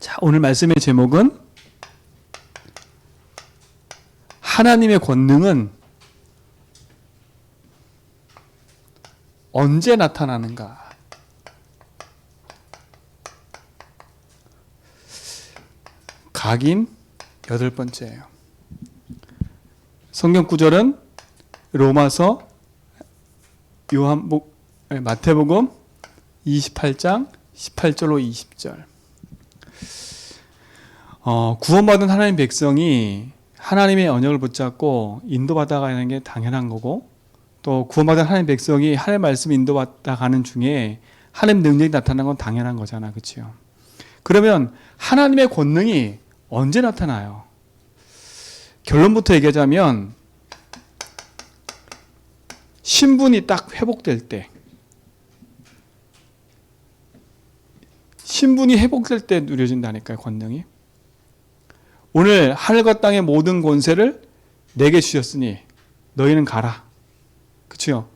자, 오늘 말씀의 제목은 하나님의 권능은 언제 나타나는가? 각인 8번째예요. 성경 구절은 로마서, 마태복음 28장 18절로 20절. 구원받은 하나님 백성이 하나님의 언약을 붙잡고 인도받아가는 게 당연한 거고, 또 구원받은 하나님 백성이 하나님의 말씀 인도받아가는 중에 하나님 능력이 나타나는 건 당연한 거잖아, 그렇죠? 그러면 하나님의 권능이 언제 나타나요? 결론부터 얘기하자면 신분이 딱 회복될 때, 신분이 회복될 때 누려진다니까요, 권능이. 오늘 하늘과 땅의 모든 권세를 내게 주셨으니 너희는 가라. 그렇죠?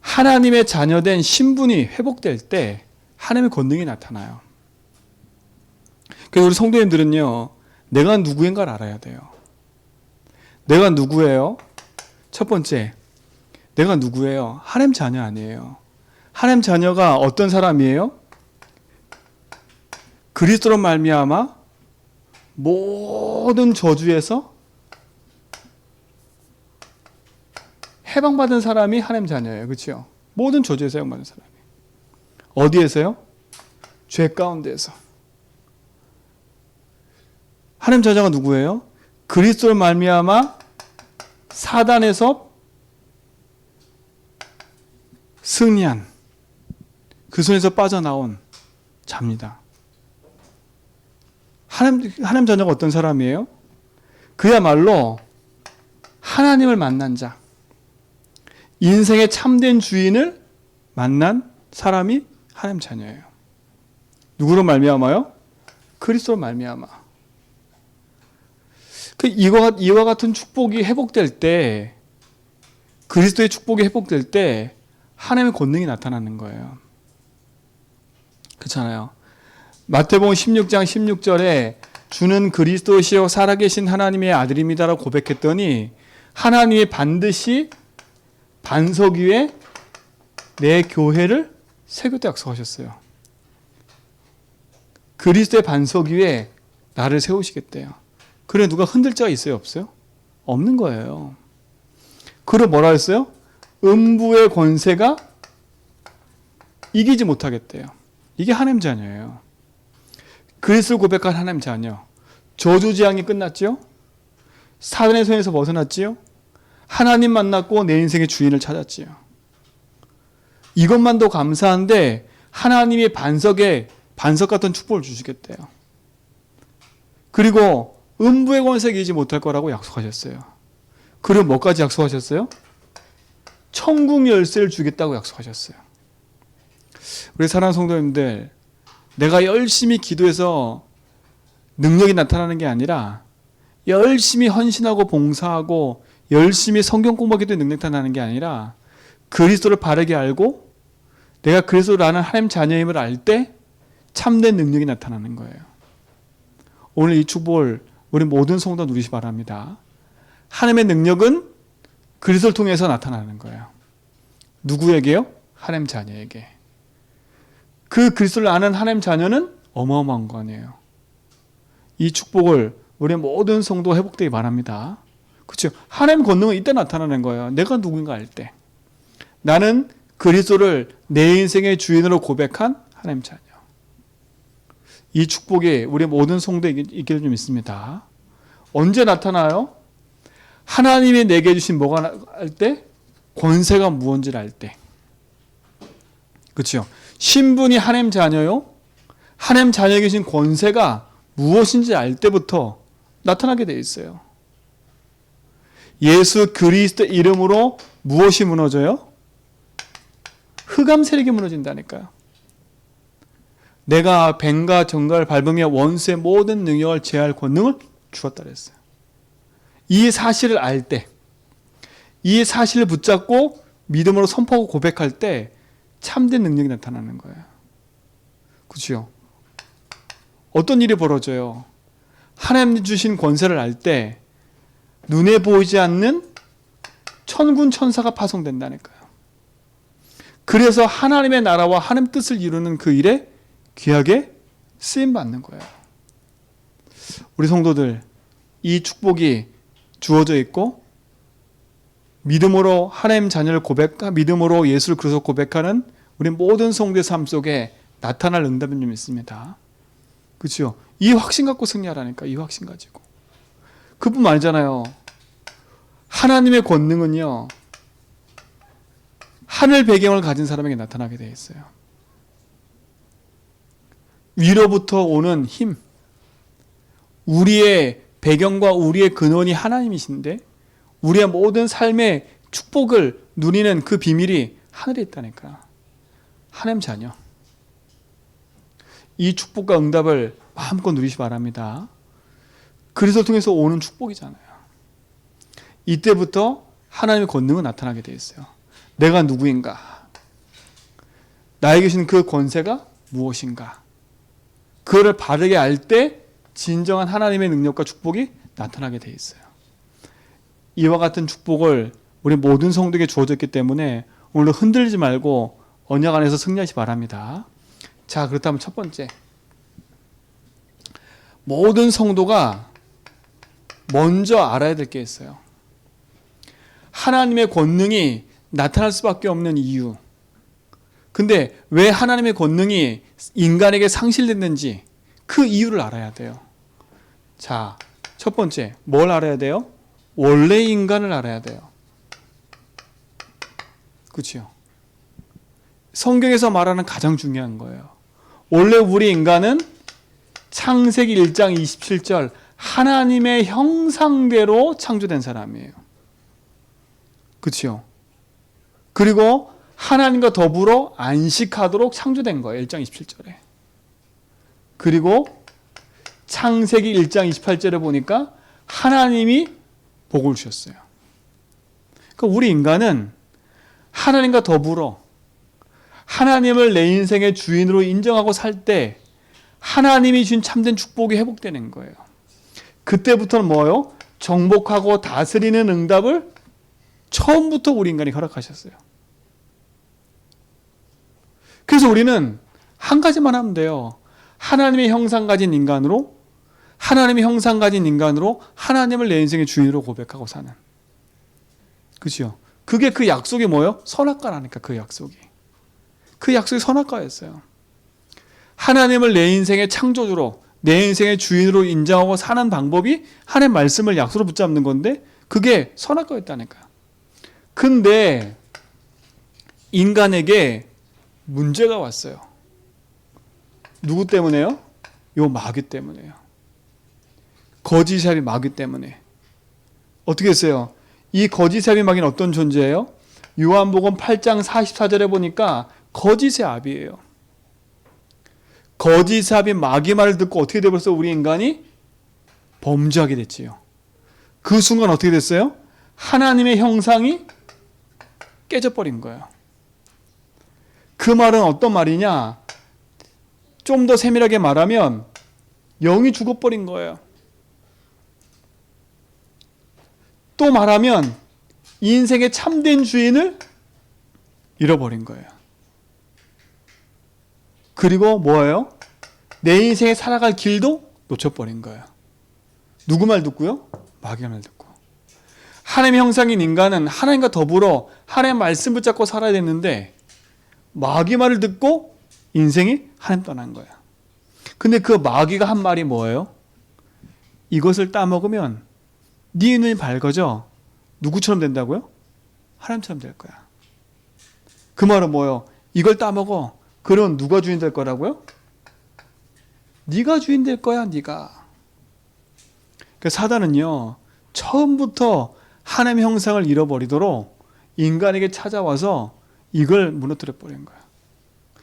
하나님의 자녀된 신분이 회복될 때 하나님의 권능이 나타나요. 그래서 우리 성도님들은요, 내가 누구인가를 알아야 돼요. 내가 누구예요? 첫 번째, 내가 누구예요? 하나님 자녀 아니에요. 하나님 자녀가 어떤 사람이에요? 그리스도로 말미암아 모든 저주에서 해방받은 사람이 하나님 자녀예요. 그렇죠? 모든 저주에서 해방받은 사람이. 어디에서요? 죄 가운데에서. 하나님 자녀가 누구예요? 그리스도로 말미암아 사단에서 승리한, 그 손에서 빠져나온 자입니다. 하나님 자녀가 어떤 사람이에요? 그야말로 하나님을 만난 자, 인생의 참된 주인을 만난 사람이 하나님 자녀예요. 누구로 말미암아요? 그리스도로 말미암아. 이와 같은 축복이 회복될 때, 그리스도의 축복이 회복될 때 하나님의 권능이 나타나는 거예요. 그렇잖아요. 마태복음 16장 16절에 주는 그리스도시요 살아계신 하나님의 아들입니다라고 고백했더니 하나님이 반드시 반석 위에 내 교회를 세우겠다 약속하셨어요. 그리스도의 반석 위에 나를 세우시겠대요. 그래, 누가 흔들 자가 있어요, 없어요? 없는 거예요. 그리고 뭐라 했어요? 음부의 권세가 이기지 못하겠대요. 이게 하나님 자녀예요. 그리스도를 고백한 하나님 자녀. 저주재앙이 끝났지요? 사단의 손에서 벗어났지요? 하나님 만났고 내 인생의 주인을 찾았지요. 이것만도 감사한데 하나님이 반석 같은 축복을 주시겠대요. 그리고 음부의 권세가 이기지 못할 거라고 약속하셨어요. 그리고 뭐까지 약속하셨어요? 천국 열쇠를 주겠다고 약속하셨어요. 우리 사랑하는 성도님들, 내가 열심히 기도해서 능력이 나타나는 게 아니라 열심히 헌신하고 봉사하고 열심히 성경 공부하기도 능력이 나타나는 게 아니라 그리스도를 바르게 알고 내가 그리스도를 아는 하나님 자녀임을 알 때 참된 능력이 나타나는 거예요. 오늘 이 축복을 우리 모든 성도 누리시 바랍니다. 하나님의 능력은 그리스도를 통해서 나타나는 거예요. 누구에게요? 하나님 자녀에게. 그 그리스도를 아는 하나님 자녀는 어마어마한 거 아니에요. 이 축복을 우리 모든 성도 회복되기 바랍니다. 그렇죠? 하나님 권능은 이때 나타나는 거예요. 내가 누군가 알 때. 나는 그리스도를 내 인생의 주인으로 고백한 하나님 자녀. 이 축복이 우리 모든 성도에 있기를 좀 믿습니다. 언제 나타나요? 하나님이 내게 주신 뭐가 할 때? 권세가 무언지를 알 때. 그렇죠? 신분이 하나님 자녀요. 하나님 자녀에 계신 권세가 무엇인지 알 때부터 나타나게 되어 있어요. 예수 그리스도 이름으로 무엇이 무너져요? 흑암 세력이 무너진다니까요. 내가 뱀과 정갈을 밟으며 원수의 모든 능력을 제할 권능을 주었다 그랬어요. 이 사실을 알 때, 이 사실을 붙잡고 믿음으로 선포하고 고백할 때 참된 능력이 나타나는 거예요. 그렇죠? 어떤 일이 벌어져요? 하나님 주신 권세를 알 때 눈에 보이지 않는 천군 천사가 파송된다니까요. 그래서 하나님의 나라와 하나님 뜻을 이루는 그 일에 귀하게 쓰임받는 거예요. 우리 성도들, 이 축복이 주어져 있고 믿음으로 하나님 자녀를 믿음으로 예수를 그리스도 고백하는 우리 모든 성도의 삶 속에 나타날 응답은 좀 있습니다. 그렇죠? 이 확신 갖고 승리하라니까. 이 확신 가지고. 그뿐만 아니잖아요. 하나님의 권능은요, 하늘 배경을 가진 사람에게 나타나게 되어 있어요. 위로부터 오는 힘, 우리의 배경과 우리의 근원이 하나님이신데 우리의 모든 삶의 축복을 누리는 그 비밀이 하늘에 있다니까. 하나님 자녀. 이 축복과 응답을 마음껏 누리시 바랍니다. 그리스도를 통해서 오는 축복이잖아요. 이때부터 하나님의 권능은 나타나게 되어 있어요. 내가 누구인가? 나에게 주신 그 권세가 무엇인가? 그거를 바르게 알 때 진정한 하나님의 능력과 축복이 나타나게 되어 있어요. 이와 같은 축복을 우리 모든 성도에게 주어졌기 때문에 오늘도 흔들리지 말고 언약 안에서 승리하시 바랍니다. 자, 그렇다면 첫 번째, 모든 성도가 먼저 알아야 될 게 있어요. 하나님의 권능이 나타날 수밖에 없는 이유. 근데 왜 하나님의 권능이 인간에게 상실됐는지 그 이유를 알아야 돼요. 자, 첫 번째, 뭘 알아야 돼요? 원래 인간을 알아야 돼요. 그렇죠? 성경에서 말하는 가장 중요한 거예요. 원래 우리 인간은 창세기 1장 27절 하나님의 형상대로 창조된 사람이에요. 그렇죠? 그리고 하나님과 더불어 안식하도록 창조된 거예요. 1장 27절에. 그리고 창세기 1장 28절에 보니까 하나님이 복을 주셨어요. 그러니까 우리 인간은 하나님과 더불어 하나님을 내 인생의 주인으로 인정하고 살 때 하나님이 주신 참된 축복이 회복되는 거예요. 그때부터는 뭐예요? 정복하고 다스리는 응답을 처음부터 우리 인간이 허락하셨어요. 그래서 우리는 한 가지만 하면 돼요. 하나님의 형상 가진 인간으로, 하나님의 형상 가진 인간으로 하나님을 내 인생의 주인으로 고백하고 사는. 그렇죠? 그게 그 약속이 뭐예요? 선악과라니까. 그 약속이. 그 약속이 선악과였어요. 하나님을 내 인생의 창조주로, 내 인생의 주인으로 인정하고 사는 방법이 하나님의 말씀을 약속으로 붙잡는 건데 그게 선악과였다니까요. 근데 인간에게 문제가 왔어요. 누구 때문에요? 요 마귀 때문에요. 거짓잡이 마귀 때문에. 어떻게 했어요? 이 거짓잡이 마귀는 어떤 존재예요? 요한복음 8장 44절에 보니까 거짓의 아비예요. 거짓잡이 마귀 말을 듣고 어떻게 되버렸어? 우리 인간이 범죄하게 됐지요. 그 순간 어떻게 됐어요? 하나님의 형상이 깨져버린 거예요. 그 말은 어떤 말이냐? 좀 더 세밀하게 말하면 영이 죽어버린 거예요. 또 말하면 인생의 참된 주인을 잃어버린 거예요. 그리고 뭐예요? 내 인생에 살아갈 길도 놓쳐버린 거예요. 누구 말 듣고요? 마귀 말 듣고. 하나님의 형상인 인간은 하나님과 더불어 하나님의 말씀 붙잡고 살아야 되는데 마귀 말을 듣고 인생이 하나님 떠난 거예요. 근데 그 마귀가 한 말이 뭐예요? 이것을 따먹으면 네 눈이 밝아져. 누구처럼 된다고요? 하나님처럼 될 거야. 그 말은 뭐예요? 이걸 따먹어. 그럼 누가 주인 될 거라고요? 네가 주인 될 거야, 네가. 그 사단은요, 처음부터 하나님의 형상을 잃어버리도록 인간에게 찾아와서 이걸 무너뜨려 버린 거야.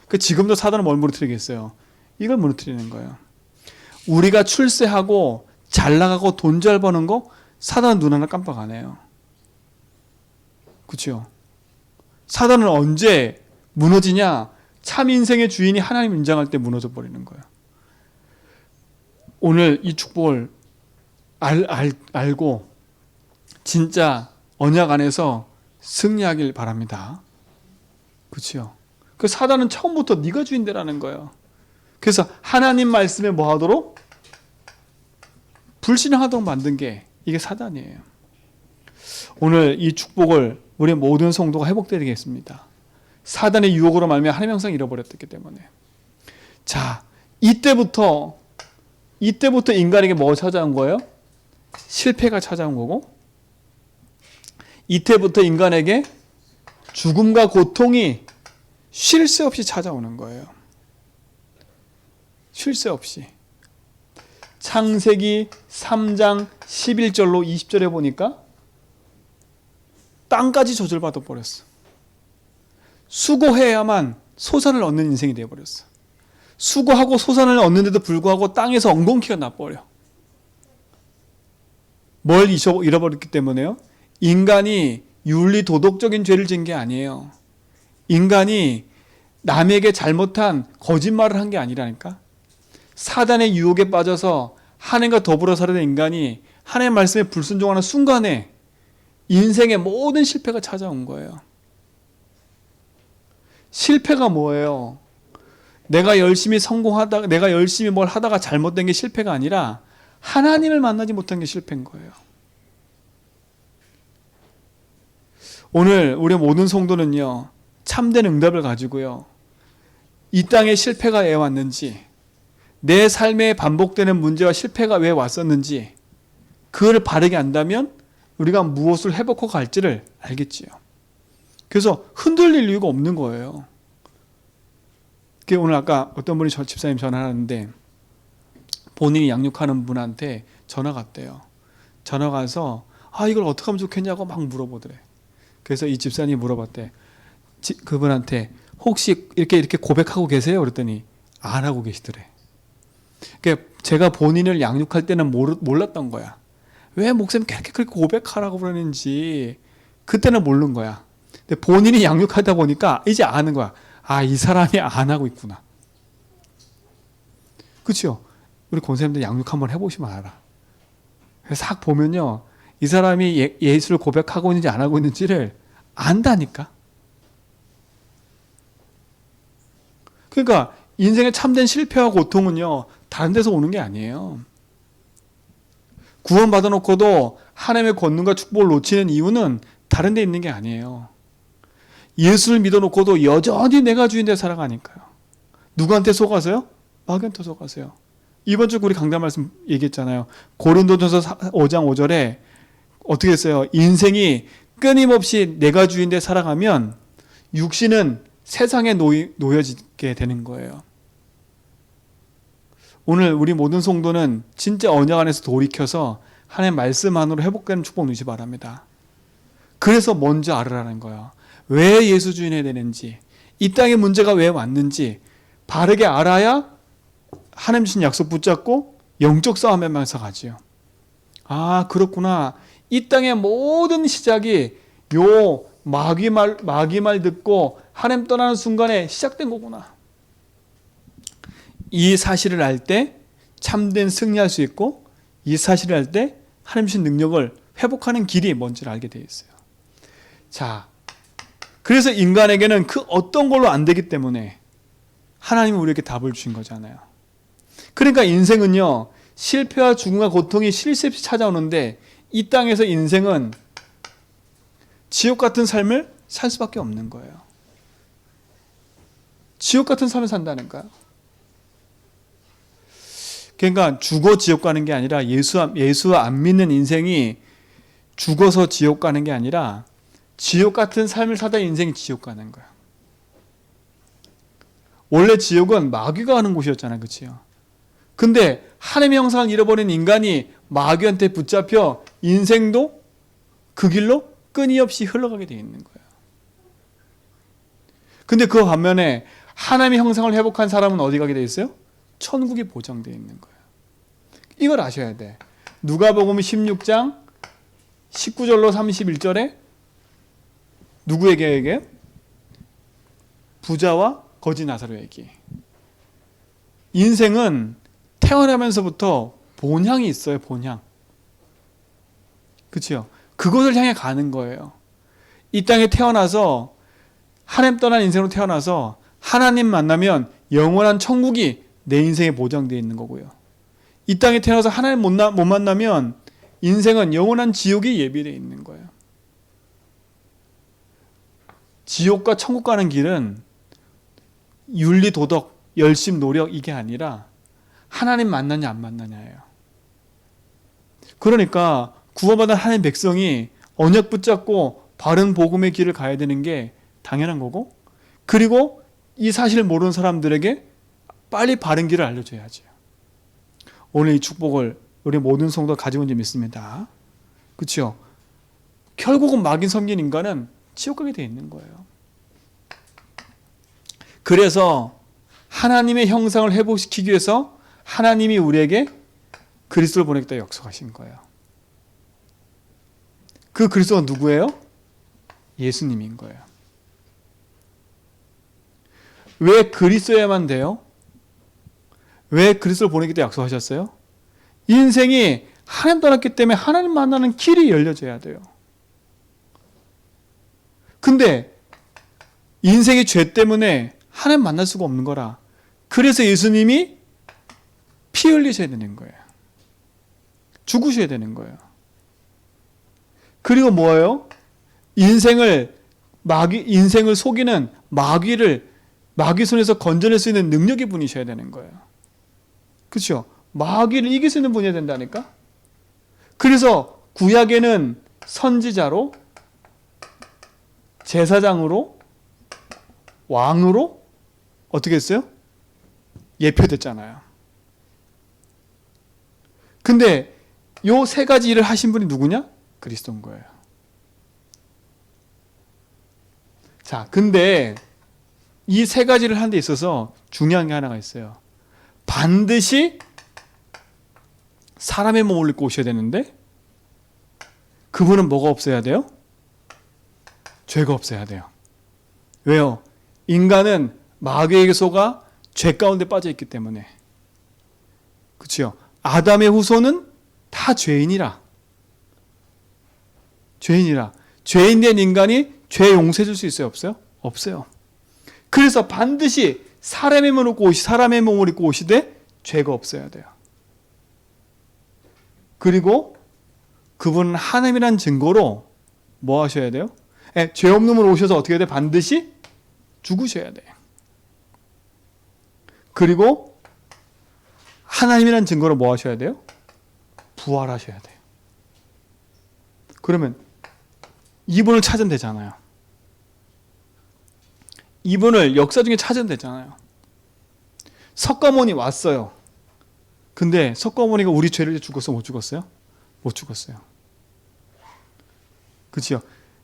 그 지금도 사단은 뭘 무너뜨리겠어요? 이걸 무너뜨리는 거예요. 우리가 출세하고 잘 나가고 돈 잘 버는 거 사단은 눈 하나 깜빡 안 해요. 그렇죠? 사단은 언제 무너지냐? 참 인생의 주인이 하나님 인정할 때 무너져 버리는 거예요. 오늘 이 축복을 알고 진짜 언약 안에서 승리하길 바랍니다. 그렇죠? 그 사단은 처음부터 네가 주인되라는 거예요. 그래서 하나님 말씀에 뭐 하도록? 불신하도록 만든 게 이게 사단이에요. 오늘 이 축복을 우리 모든 성도가 회복되겠습니다. 사단의 유혹으로 말미암아 하나님의 형상을 잃어버렸기 때문에. 자, 이때부터 인간에게 뭐가 찾아온 거예요? 실패가 찾아온 거고, 이때부터 인간에게 죽음과 고통이 쉴 새 없이 찾아오는 거예요. 쉴 새 없이. 창세기 3장 11절로 20절에 보니까 땅까지 저주받아 버렸어. 수고해야만 소산을 얻는 인생이 되어버렸어. 수고하고 소산을 얻는데도 불구하고 땅에서 엉겅퀴가 나버려. 뭘 잃어버렸기 때문에요? 인간이 윤리 도덕적인 죄를 지은 게 아니에요. 인간이 남에게 잘못한 거짓말을 한 게 아니라니까. 사단의 유혹에 빠져서 하나님과 더불어 살아야 인간이 하나님의 말씀에 불순종하는 순간에 인생의 모든 실패가 찾아온 거예요. 실패가 뭐예요? 내가 열심히 뭘 하다가 잘못된 게 실패가 아니라 하나님을 만나지 못한 게 실패인 거예요. 오늘 우리 모든 성도는요, 참된 응답을 가지고요, 이 땅에 실패가 왜 왔는지, 내 삶에 반복되는 문제와 실패가 왜 왔었는지, 그걸 바르게 안다면 우리가 무엇을 회복하고 갈지를 알겠지요. 그래서 흔들릴 이유가 없는 거예요. 오늘 아까 어떤 분이 집사님 전화하는데 본인이 양육하는 분한테 전화가 왔대요. 전화가 와서 이걸 어떻게 하면 좋겠냐고 막 물어보더래. 그래서 이 집사님이 물어봤대. 그분한테 혹시 이렇게 고백하고 계세요? 그랬더니 안 하고 계시더래. 그러니까 제가 본인을 양육할 때는 몰랐던 거야. 왜 목사님 그렇게 고백하라고 그러는지 그때는 모르는 거야. 근데 본인이 양육하다 보니까 이제 아는 거야. 이 사람이 안 하고 있구나. 그렇죠? 우리 권사님들 양육 한번 해보시면 알아. 그래서 싹 보면요, 이 사람이 예수를 고백하고 있는지 안 하고 있는지를 안다니까. 그러니까 인생의 참된 실패와 고통은요, 다른 데서 오는 게 아니에요. 구원 받아놓고도 하나님의 권능과 축복을 놓치는 이유는 다른 데 있는 게 아니에요. 예수를 믿어놓고도 여전히 내가 주인데 살아가니까요. 누구한테 속아서요? 마귀한테 속아서요. 이번 주 우리 강단 말씀 얘기했잖아요. 고린도전서 5장 5절에 어떻게 했어요? 인생이 끊임없이 내가 주인데 살아가면 육신은 세상에 놓여지게 되는 거예요. 오늘 우리 모든 성도는 진짜 언약 안에서 돌이켜서 하나님의 말씀 안으로 회복되는 축복 누리시 바랍니다. 그래서 먼저 알으라는 거예요. 왜 예수 주인해야 되는지, 이 땅에 문제가 왜 왔는지 바르게 알아야 하나님 주신 약속 붙잡고 영적 싸움에만 가지요. 그렇구나. 이 땅의 모든 시작이 요 마귀 말 듣고 하나님 떠나는 순간에 시작된 거구나. 이 사실을 알 때 참된 승리할 수 있고, 이 사실을 알 때 하나님 주신 능력을 회복하는 길이 뭔지를 알게 되어 있어요. 자, 그래서 인간에게는 그 어떤 걸로 안 되기 때문에 하나님이 우리에게 답을 주신 거잖아요. 그러니까 인생은요, 실패와 죽음과 고통이 쉴 새 없이 찾아오는데 이 땅에서 인생은 지옥 같은 삶을 살 수밖에 없는 거예요. 지옥 같은 삶을 산다는 거예요. 그러니까 죽어 지옥 가는 게 아니라 예수 안 믿는 인생이 죽어서 지옥 가는 게 아니라 지옥 같은 삶을 사다 인생이 지옥 가는 거야. 원래 지옥은 마귀가 가는 곳이었잖아요. 그렇죠? 근데 하나님의 형상을 잃어버린 인간이 마귀한테 붙잡혀 인생도 그 길로 끊임없이 흘러가게 되어 있는 거예요. 근데 그 반면에 하나님의 형상을 회복한 사람은 어디 가게 되어 있어요? 천국이 보장되어 있는 거예요. 이걸 아셔야 돼. 누가복음 16장 19절로 31절에 누구에게 얘기해요? 부자와 거지 나사로에게. 인생은 태어나면서부터 본향이 있어요. 본향. 그렇죠? 그것을 향해 가는 거예요. 이 땅에 태어나서 하나님 떠난 인생으로 태어나서 하나님 만나면 영원한 천국이 내 인생에 보장되어 있는 거고요. 이 땅에 태어나서 하나님 못 만나면 인생은 영원한 지옥이 예비되어 있는 거예요. 지옥과 천국 가는 길은 윤리, 도덕, 열심, 노력 이게 아니라 하나님 만나냐 안 만나냐예요. 그러니까 구원받은 하나님 백성이 언약 붙잡고 바른 복음의 길을 가야 되는 게 당연한 거고, 그리고 이 사실을 모르는 사람들에게 빨리 바른 길을 알려줘야죠. 오늘 이 축복을 우리 모든 성도가 가지고 있는 줄 믿습니다. 그렇죠? 결국은 마귀 섬긴 인간은 지옥 가게 돼 있는 거예요. 그래서 하나님의 형상을 회복시키기 위해서 하나님이 우리에게 그리스도를 보내겠다 약속하신 거예요. 그 그리스도가 누구예요? 예수님인 거예요. 왜 그리스도야만 돼요? 왜 그리스도를 보내겠다 약속하셨어요? 인생이 하나님 떠났기 때문에 하나님 만나는 길이 열려져야 돼요. 근데 인생의 죄 때문에 하나님 만날 수가 없는 거라. 그래서 예수님이 피 흘리셔야 되는 거예요. 죽으셔야 되는 거예요. 그리고 뭐예요? 인생을 속이는 마귀 손에서 건져낼 수 있는 능력의 분이셔야 되는 거예요. 그렇죠? 마귀를 이길 수 있는 분이어야 된다니까? 그래서 구약에는 선지자로, 제사장으로, 왕으로 어떻게 했어요? 예표됐잖아요. 근데 요 세 가지 일을 하신 분이 누구냐? 그리스도인 거예요. 자, 근데 이 세 가지를 하는 데 있어서 중요한 게 하나가 있어요. 반드시 사람의 몸을 입고 오셔야 되는데 그분은 뭐가 없어야 돼요? 죄가 없어야 돼요. 왜요? 인간은 마귀에게 속아 죄 가운데 빠져 있기 때문에. 그렇죠? 아담의 후손은 다 죄인이라. 죄인 된 인간이 죄 용서해 줄 수 있어요? 없어요? 없어요. 그래서 반드시 사람의 몸을 입고 오시되 죄가 없어야 돼요. 그리고 그분은 하나님이란 증거로 뭐 하셔야 돼요? 죄 없는 분으로 오셔서 어떻게 해야 돼요? 반드시 죽으셔야 돼요. 그리고 하나님이란 증거로 뭐 하셔야 돼요? 부활하셔야 돼요. 그러면 이분을 찾으면 되잖아요. 이분을 역사 중에 찾으면 되잖아요. 석가모니 왔어요. 근데 석가모니가 우리 죄를 위해 죽었어? 못 죽었어요? 못 죽었어요. 그렇죠?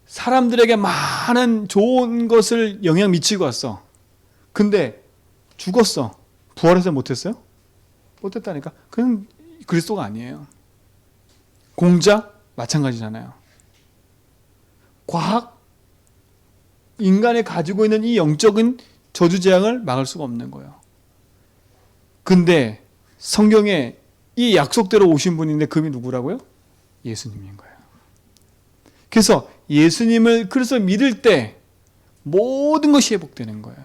사람들에게 많은 좋은 것을 영향 미치고 왔어. 근데 죽었어. 부활해서 못했어요? 못했다니까. 그건 그리스도가 아니에요. 공자 마찬가지잖아요. 과학, 인간이 가지고 있는 이 영적인 저주재앙을 막을 수가 없는 거예요. 근데 성경에 이 약속대로 오신 분인데 그분이 누구라고요? 예수님인 거예요. 그래서 예수님을 그래서 믿을 때 모든 것이 회복되는 거예요.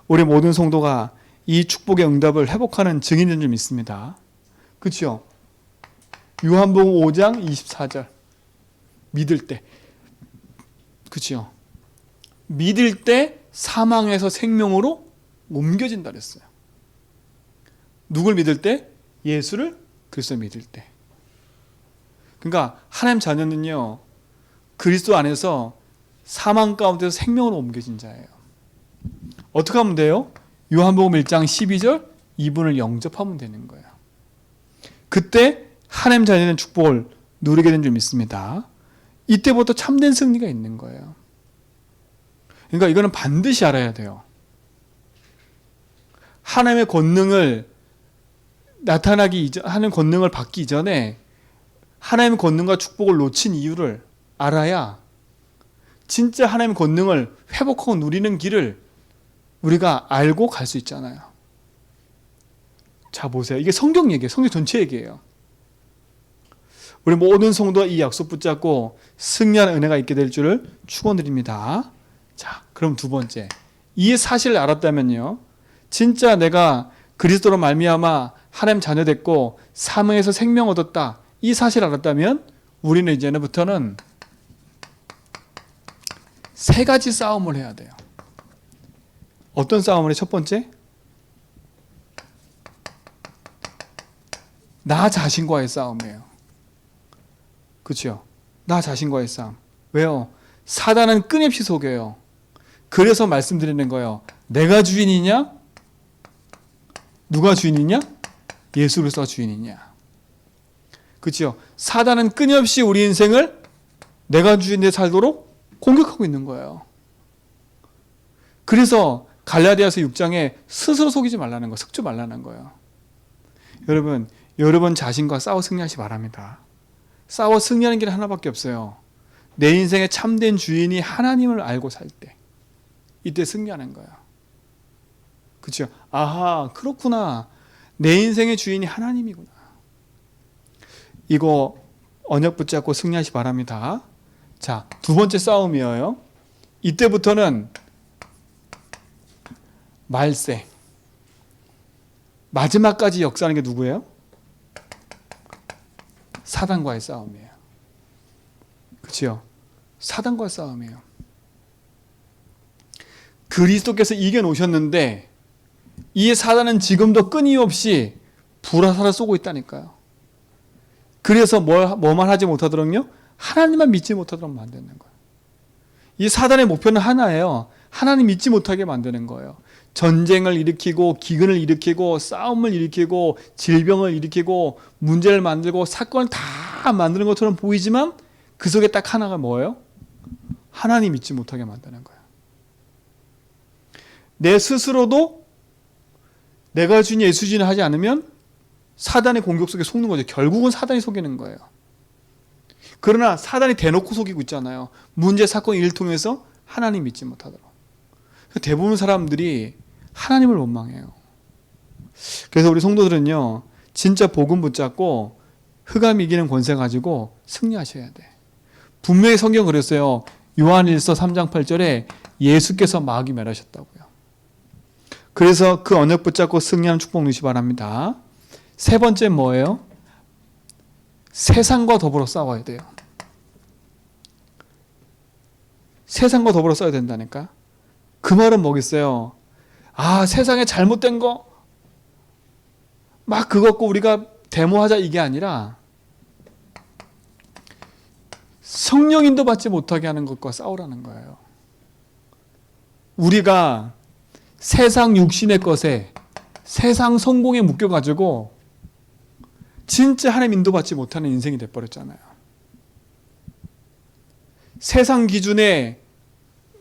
우리 모든 성도가 이 축복의 응답을 회복하는 증인인 줄 믿습니다. 그렇죠? 요한복음 5장 24절 믿을 때, 그렇죠? 믿을 때 사망에서 생명으로 옮겨진다 그랬어요. 누굴 믿을 때? 예수를 그리스도 믿을 때. 그러니까 하나님 자녀는요, 그리스도 안에서 사망 가운데서 생명으로 옮겨진 자예요. 어떻게 하면 돼요? 요한복음 1장 12절 이분을 영접하면 되는 거예요. 그때 하나님 자녀는 축복을 누리게 된 줄 믿습니다. 이때부터 참된 승리가 있는 거예요. 그러니까 이거는 반드시 알아야 돼요. 하나님의 권능을 하나님의 권능을 받기 이전에 하나님의 권능과 축복을 놓친 이유를 알아야 진짜 하나님의 권능을 회복하고 누리는 길을 우리가 알고 갈 수 있잖아요. 자, 보세요. 이게 성경 얘기예요. 성경 전체 얘기예요. 우리 모든 성도가 이 약속 붙잡고 승리하는 은혜가 있게 될 줄을 축원드립니다. 자, 그럼 두 번째. 이 사실을 알았다면요. 진짜 내가 그리스도로 말미암아 하나님 자녀 됐고 사망에서 생명 얻었다. 이 사실을 알았다면 우리는 이제부터는 세 가지 싸움을 해야 돼요. 어떤 싸움을 해? 첫 번째, 나 자신과의 싸움이에요. 그렇죠? 나 자신과의 싸움. 왜요? 사단은 끊임없이 속여요. 그래서 말씀드리는 거예요. 내가 주인이냐? 누가 주인이냐? 예수 그리스도가 주인이냐? 그렇죠? 사단은 끊임없이 우리 인생을 내가 주인에 살도록 공격하고 있는 거예요. 그래서 갈라디아서 6장에 스스로 속이지 말라는 거, 속지 말라는 거예요. 여러분 자신과 싸워 승리하시 바랍니다. 싸워 승리하는 길은 하나밖에 없어요. 내 인생의 참된 주인이 하나님을 알고 살 때, 이때 승리하는 거예요. 그렇죠? 아하, 그렇구나. 내 인생의 주인이 하나님이구나. 이거 언약 붙잡고 승리하시 바랍니다. 자, 두 번째 싸움이에요. 이때부터는 말세. 마지막까지 역사하는 게 누구예요? 사단과의 싸움이에요. 그렇죠? 사단과의 싸움이에요. 그리스도께서 이겨놓으셨는데 이 사단은 지금도 끊임없이 불화살을 쏘고 있다니까요. 그래서 뭐만 하지 못하도록요? 하나님만 믿지 못하도록 만드는 거예요. 이 사단의 목표는 하나예요. 하나님 믿지 못하게 만드는 거예요. 전쟁을 일으키고 기근을 일으키고 싸움을 일으키고 질병을 일으키고 문제를 만들고 사건을 다 만드는 것처럼 보이지만 그 속에 딱 하나가 뭐예요? 하나님 믿지 못하게 만드는 거예요. 내 스스로도 내가 주인 예수 주인을 하지 않으면 사단의 공격 속에 속는 거죠. 결국은 사단이 속이는 거예요. 그러나 사단이 대놓고 속이고 있잖아요. 문제, 사건, 일을 통해서 하나님 믿지 못하도록. 대부분 사람들이 하나님을 원망해요. 그래서 우리 성도들은요, 진짜 복음 붙잡고 흑암 이기는 권세 가지고 승리하셔야 돼. 분명히 성경 그랬어요. 요한일서 3장 8절에 예수께서 마귀 멸하셨다고요. 그래서 그 언약 붙잡고 승리하는 축복 누시기 바랍니다. 세 번째 뭐예요? 세상과 더불어 싸워야 돼요. 세상과 더불어 싸워야 된다니까. 그 말은 뭐겠어요? 아, 세상에 잘못된 거 막 그거 갖고 우리가 데모하자 이게 아니라 성령 인도 받지 못하게 하는 것과 싸우라는 거예요. 우리가 세상 육신의 것에 세상 성공에 묶여가지고 진짜 하나님 인도받지 못하는 인생이 돼버렸잖아요. 세상 기준에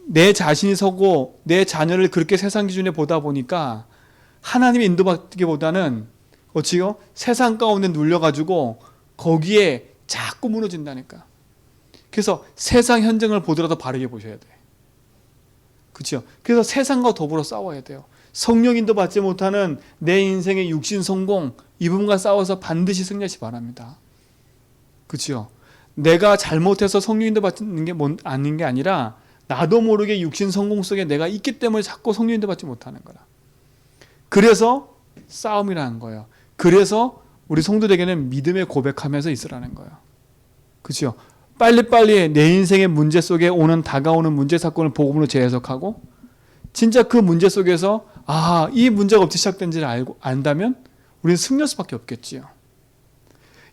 내 자신이 서고 내 자녀를 그렇게 세상 기준에 보다 보니까 하나님의 인도받기보다는 어찌요? 세상 가운데 눌려가지고 거기에 자꾸 무너진다니까. 그래서 세상 현장을 보더라도 바르게 보셔야 돼. 그렇죠? 그래서 세상과 더불어 싸워야 돼요. 성령 인도받지 못하는 내 인생의 육신 성공, 이 부분과 싸워서 반드시 승리하시 바랍니다. 그렇죠? 내가 잘못해서 성령 인도받는 게 아닌 게 아니라 나도 모르게 육신 성공 속에 내가 있기 때문에 자꾸 성령 인도받지 못하는 거라. 그래서 싸움이라는 거예요. 그래서 우리 성도들에게는 믿음의 고백하면서 있으라는 거예요. 그렇죠? 빨리빨리 내 인생의 문제 속에 다가오는 문제 사건을 복음으로 재해석하고 진짜 그 문제 속에서 이 문제가 어떻게 시작된지를 안다면 우리는 승리할 수밖에 없겠지요.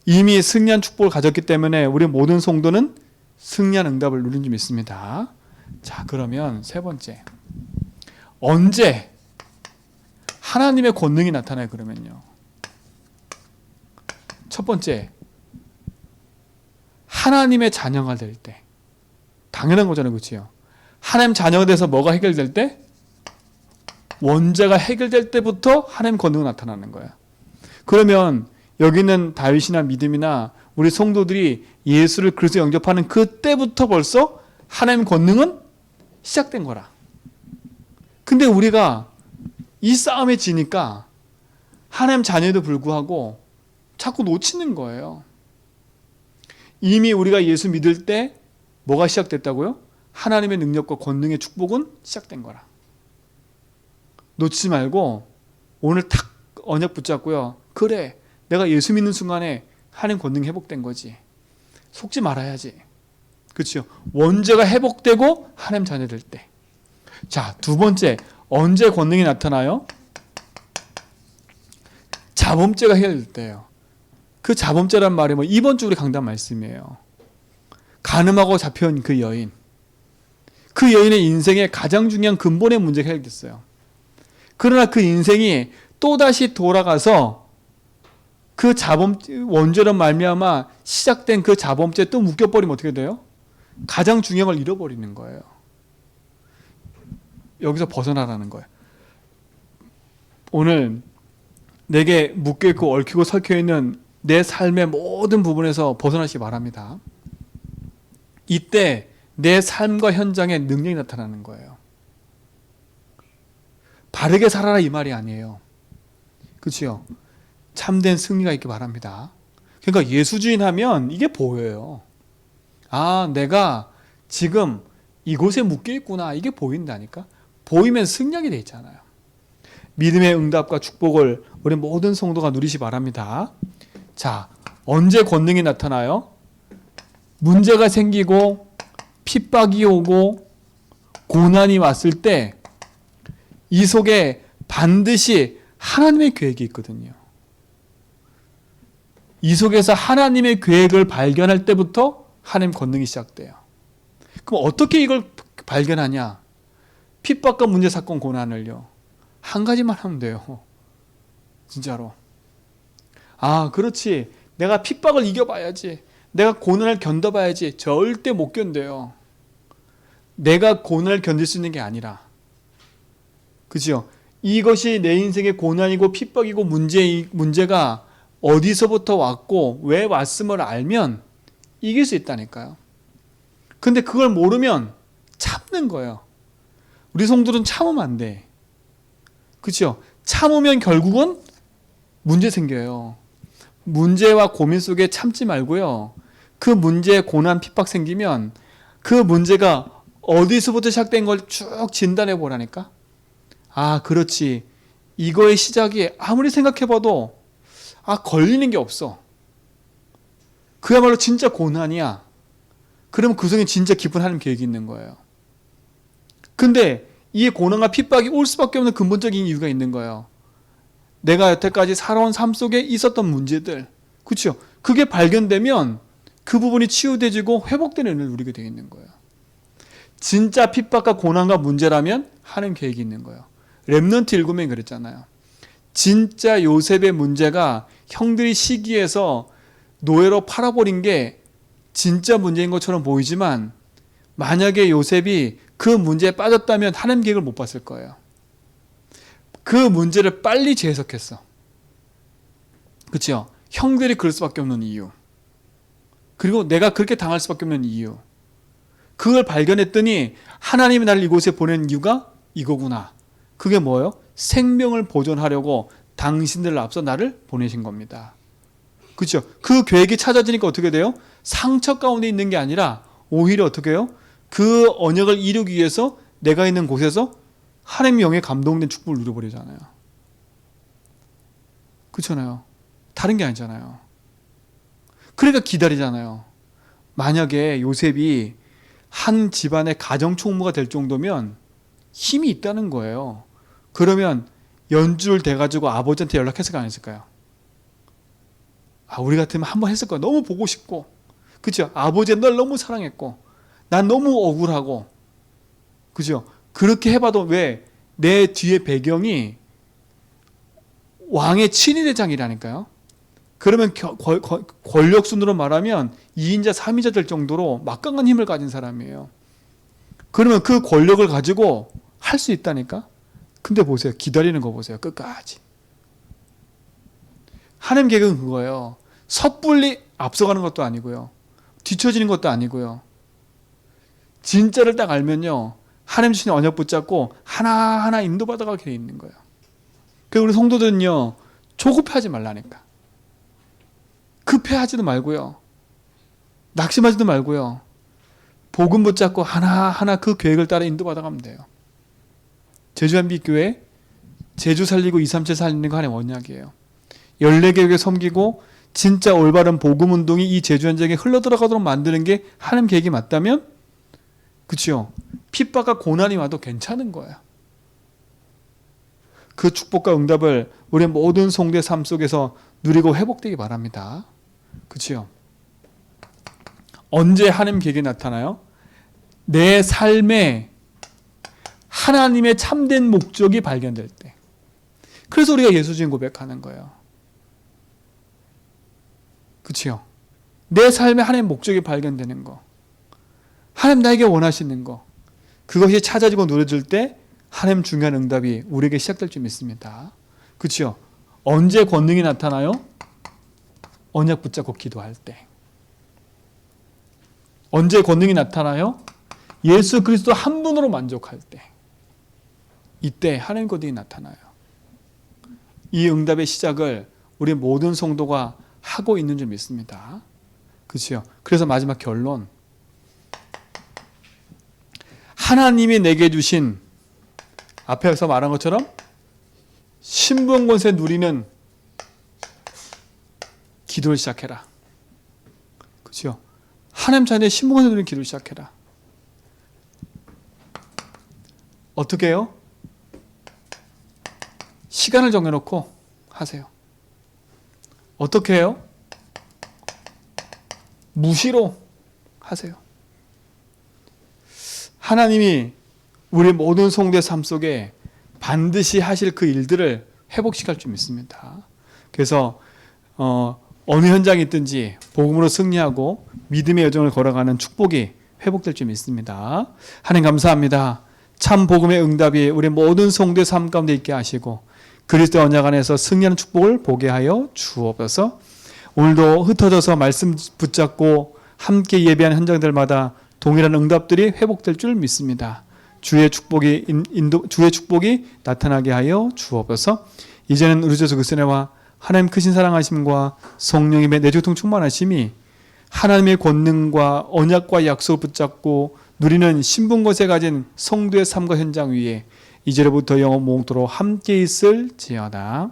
이미 승리한 축복을 가졌기 때문에 우리 모든 성도는 승리한 응답을 누린 줄 믿습니다. 자, 그러면 세 번째, 언제 하나님의 권능이 나타나요? 그러면요, 첫 번째, 하나님의 자녀가 될 때. 당연한 거잖아요. 그렇죠? 하나님 자녀가 돼서 뭐가 해결될 때? 원죄가 해결될 때부터 하나님 권능이 나타나는 거야. 그러면 여기는 다윗이나 믿음이나 우리 성도들이 예수를 그리스도 영접하는 그때부터 벌써 하나님 권능은 시작된 거라. 근데 우리가 이 싸움에 지니까 하나님 자녀에도 불구하고 자꾸 놓치는 거예요. 이미 우리가 예수 믿을 때 뭐가 시작됐다고요? 하나님의 능력과 권능의 축복은 시작된 거라. 놓치지 말고 오늘 탁 언약 붙잡고요. 그래, 내가 예수 믿는 순간에 하나님 권능이 회복된 거지. 속지 말아야지. 그렇죠? 원죄가 회복되고 하나님 자녀 될 때. 자, 두 번째, 언제 권능이 나타나요? 자범죄가 해결될 때예요. 그 자범죄란 말이 뭐 이번 주 우리 강단 말씀이에요. 간음하고 잡혀온 그 여인. 그 여인의 인생에 가장 중요한 근본의 문제가 해결됐어요. 그러나 그 인생이 또다시 돌아가서 그 원죄로 말미암아 시작된 그 자범죄에 또 묶여버리면 어떻게 돼요? 가장 중요한 걸 잃어버리는 거예요. 여기서 벗어나라는 거예요. 오늘 내게 묶여있고 얽히고 설켜있는 내 삶의 모든 부분에서 벗어나시기 바랍니다. 이때 내 삶과 현장에 능력이 나타나는 거예요. 바르게 살아라 이 말이 아니에요. 그렇죠? 참된 승리가 있기 바랍니다. 그러니까 예수주의 하면 이게 보여요. 아, 내가 지금 이곳에 묶여 있구나. 이게 보인다니까. 보이면 승리하게 돼 있잖아요. 믿음의 응답과 축복을 우리 모든 성도가 누리시 바랍니다. 자, 언제 권능이 나타나요? 문제가 생기고 핍박이 오고 고난이 왔을 때 이 속에 반드시 하나님의 계획이 있거든요. 이 속에서 하나님의 계획을 발견할 때부터 하나님 권능이 시작돼요. 그럼 어떻게 이걸 발견하냐? 핍박과 문제, 사건, 고난을요. 한 가지만 하면 돼요. 진짜로. 아, 그렇지. 내가 핍박을 이겨봐야지. 내가 고난을 견뎌봐야지. 절대 못 견뎌요. 내가 고난을 견딜 수 있는 게 아니라. 그죠? 이것이 내 인생의 고난이고 핍박이고 문제가 어디서부터 왔고 왜 왔음을 알면 이길 수 있다니까요. 근데 그걸 모르면 참는 거예요. 우리 성도들은 참으면 안 돼. 그렇죠? 참으면 결국은 문제 생겨요. 문제와 고민 속에 참지 말고요. 그 문제, 고난, 핍박 생기면 그 문제가 어디서부터 시작된 걸 쭉 진단해 보라니까. 아, 그렇지. 이거의 시작이 아무리 생각해봐도 걸리는 게 없어. 그야말로 진짜 고난이야. 그러면 그 속에 진짜 깊은 하나님 계획이 있는 거예요. 근데 이 고난과 핍박이 올 수밖에 없는 근본적인 이유가 있는 거예요. 내가 여태까지 살아온 삶 속에 있었던 문제들, 그렇죠? 그게 발견되면 그 부분이 치유되지고 회복되는 은혜를 누리게 되어 있는 거예요. 진짜 핍박과 고난과 문제라면 하나님 계획이 있는 거예요. 렘넌트 7명이 그랬잖아요. 진짜 요셉의 문제가 형들이 시기해서 노예로 팔아버린 게 진짜 문제인 것처럼 보이지만 만약에 요셉이 그 문제에 빠졌다면 하나님 계획을 못 봤을 거예요. 그 문제를 빨리 재해석했어. 그렇죠? 형들이 그럴 수밖에 없는 이유. 그리고 내가 그렇게 당할 수밖에 없는 이유. 그걸 발견했더니 하나님이 나를 이곳에 보낸 이유가 이거구나. 그게 뭐예요? 생명을 보존하려고 당신들을 앞서 나를 보내신 겁니다. 그렇죠? 그 계획이 찾아지니까 어떻게 돼요? 상처 가운데 있는 게 아니라 오히려 어떻게 해요? 그 언약을 이루기 위해서 내가 있는 곳에서 하나님의 영에 감동된 축복을 누려버리잖아요. 그렇잖아요. 다른 게 아니잖아요. 그러니까 기다리잖아요. 만약에 요셉이 한 집안의 가정총무가 될 정도면 힘이 있다는 거예요. 그러면 연주를 돼가지고 아버지한테 연락했을까 안 했을까요? 우리 같으면 한번 했을 거야. 너무 보고 싶고. 그죠? 아버지가 널 너무 사랑했고 난 너무 억울하고. 그죠? 그렇게 해봐도 왜? 내 뒤에 배경이 왕의 친위대장이라니까요. 그러면 권력순으로 말하면 2인자 3인자 될 정도로 막강한 힘을 가진 사람이에요. 그러면 그 권력을 가지고 할 수 있다니까. 근데 보세요. 기다리는 거 보세요. 끝까지. 하나님 계획은 그거예요. 섣불리 앞서가는 것도 아니고요. 뒤처지는 것도 아니고요. 진짜를 딱 알면요. 하나님 주신 언약 붙잡고 하나하나 인도받아가게 돼 있는 거예요. 그래서 우리 성도들은요. 조급해하지 말라니까. 급해하지도 말고요. 낙심하지도 말고요. 복음 붙잡고 하나하나 그 계획을 따라 인도받아가면 돼요. 제주한빛교회 제주 살리고 237 살리는 거 하나의 원약이에요. 14개국에 섬기고 진짜 올바른 복음 운동이 이 제주 현장에 흘러들어가도록 만드는 게 하나님 계획이 맞다면, 그렇죠? 핍박과 고난이 와도 괜찮은 거예요. 그 축복과 응답을 우리 모든 성도의 삶 속에서 누리고 회복되기 바랍니다. 그렇죠? 언제 하나님 계획이 나타나요? 내 삶에 하나님의 참된 목적이 발견될 때. 그래서 우리가 예수 주인 고백하는 거예요. 그렇죠? 내 삶에 하나님의 목적이 발견되는 거. 하나님 나에게 원하시는 거. 그것이 찾아지고 누려질 때 하나님 중요한 응답이 우리에게 시작될 줄 믿습니다. 그렇죠? 언제 권능이 나타나요? 언약 붙잡고 기도할 때. 언제 권능이 나타나요? 예수 그리스도 한 분으로 만족할 때. 이때 하나님 권능이 나타나요. 이 응답의 시작을 우리 모든 성도가 하고 있는 줄 믿습니다. 그렇죠? 그래서 마지막 결론. 하나님이 내게 주신 앞에서 말한 것처럼 신분 권세 누리는 기도를 시작해라. 그렇죠? 하나님 자녀의 신분 권세 누리는 기도를 시작해라. 어떻게 해요? 시간을 정해놓고 하세요. 어떻게 해요? 무시로 하세요. 하나님이 우리 모든 성도의 삶 속에 반드시 하실 그 일들을 회복시킬 줄 믿습니다. 그래서 어느 현장에 있든지 복음으로 승리하고 믿음의 여정을 걸어가는 축복이 회복될 줄 믿습니다. 하나님 감사합니다. 참 복음의 응답이 우리 모든 성도의 삶 가운데 있게 하시고 그리스도의 언약 안에서 승리하는 축복을 보게 하여 주옵소서. 오늘도 흩어져서 말씀 붙잡고 함께 예배하는 현장들마다 동일한 응답들이 회복될 줄 믿습니다. 주의 축복이 나타나게 하여 주옵소서. 이제는 우리 주 예수 그리스도와 하나님 크신 사랑하심과 성령님의 내주통 충만하심이 하나님의 권능과 언약과 약속을 붙잡고 누리는 신분것에 가진 성도의 삶과 현장 위에 이제로부터 영원 몽토로 함께 있을지어다.